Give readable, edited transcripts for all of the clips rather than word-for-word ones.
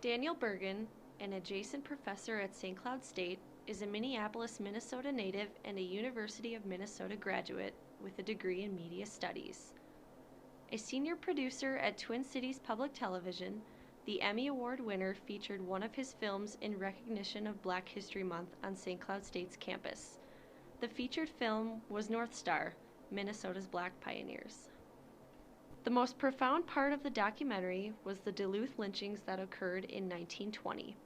Daniel Bergin, an adjacent professor at St. Cloud State, is a Minneapolis, Minnesota native and a University of Minnesota graduate with a degree in media studies. A senior producer at Twin Cities Public Television, the Emmy Award winner featured one of his films in recognition of Black History Month on St. Cloud State's campus. The featured film was North Star, Minnesota's Black Pioneers. The most profound part of the documentary was the Duluth lynchings that occurred in 1920.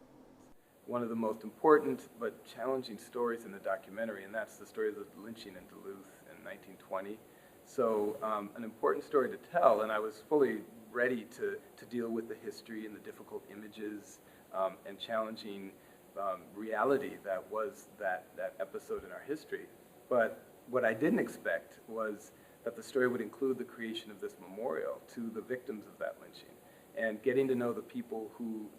One of the most important but challenging stories in the documentary, and that's the story of the lynching in Duluth in 1920. So an important story to tell, and I was fully ready to deal with the history and the difficult images and challenging reality that was that episode in our history. But what I didn't expect was that the story would include the creation of this memorial to the victims of that lynching, and getting to know the people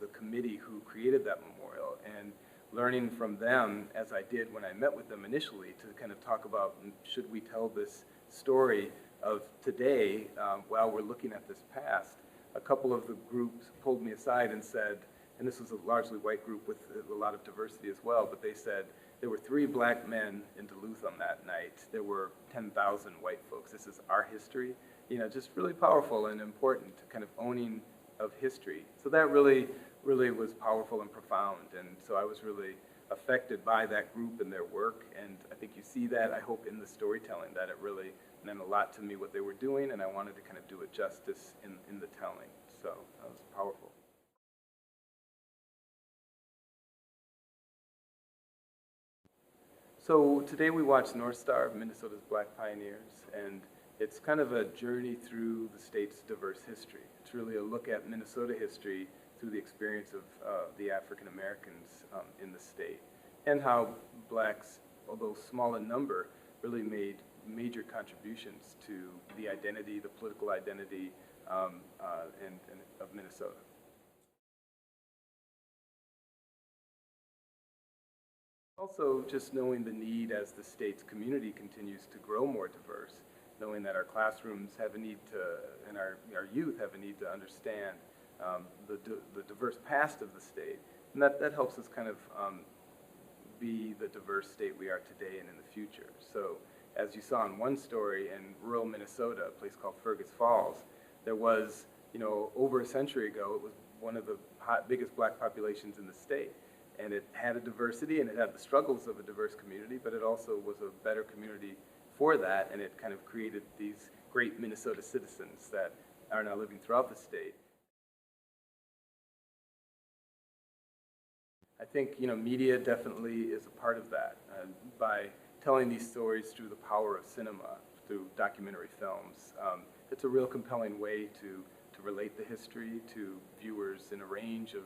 the committee who created that memorial, and learning from them, as I did when I met with them initially, to kind of talk about, should we tell this story of today while we're looking at this past. A couple of the groups pulled me aside and said, and this was a largely white group with a lot of diversity as well, but they said, there were 3 black men in Duluth on that night. There were 10,000 white folks. This is our history. You know, just really powerful and important, kind of owning of history. So that really was powerful and profound. And so I was really affected by that group and their work. And I think you see that, I hope, in the storytelling, that it really meant a lot to me what they were doing, and I wanted to kind of do it justice in the telling. So that was powerful. So today we watched North Star, Minnesota's Black Pioneers, and it's kind of a journey through the state's diverse history. It's really a look at Minnesota history through the experience of the African Americans in the state, and how blacks, although small in number, really made major contributions to the identity, the political identity of Minnesota. Also, just knowing the need as the state's community continues to grow more diverse, knowing that our classrooms have a need to, and our youth have a need to understand the diverse past of the state. And that helps us kind of be the diverse state we are today and in the future. So as you saw in one story in rural Minnesota, a place called Fergus Falls, there was, over a century ago, it was one of the biggest black populations in the state. And it had a diversity, and it had the struggles of a diverse community, but it also was a better community for that, and it kind of created these great Minnesota citizens that are now living throughout the state. I think, media definitely is a part of that. By telling these stories through the power of cinema, through documentary films, it's a real compelling way to relate the history to viewers in a range of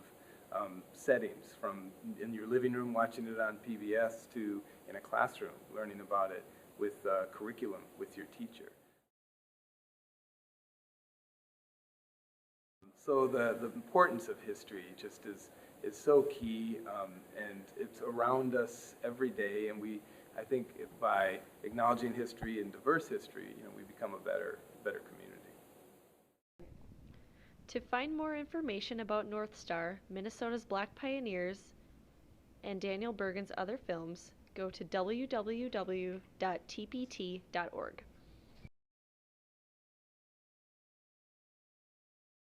settings, from in your living room watching it on PBS to in a classroom learning about it with curriculum with your teacher. So the importance of history just is so key, and it's around us every day, and I think by acknowledging history and diverse history, we become a better community. To find more information about North Star, Minnesota's Black Pioneers, and Daniel Bergin's other films, go to www.tpt.org.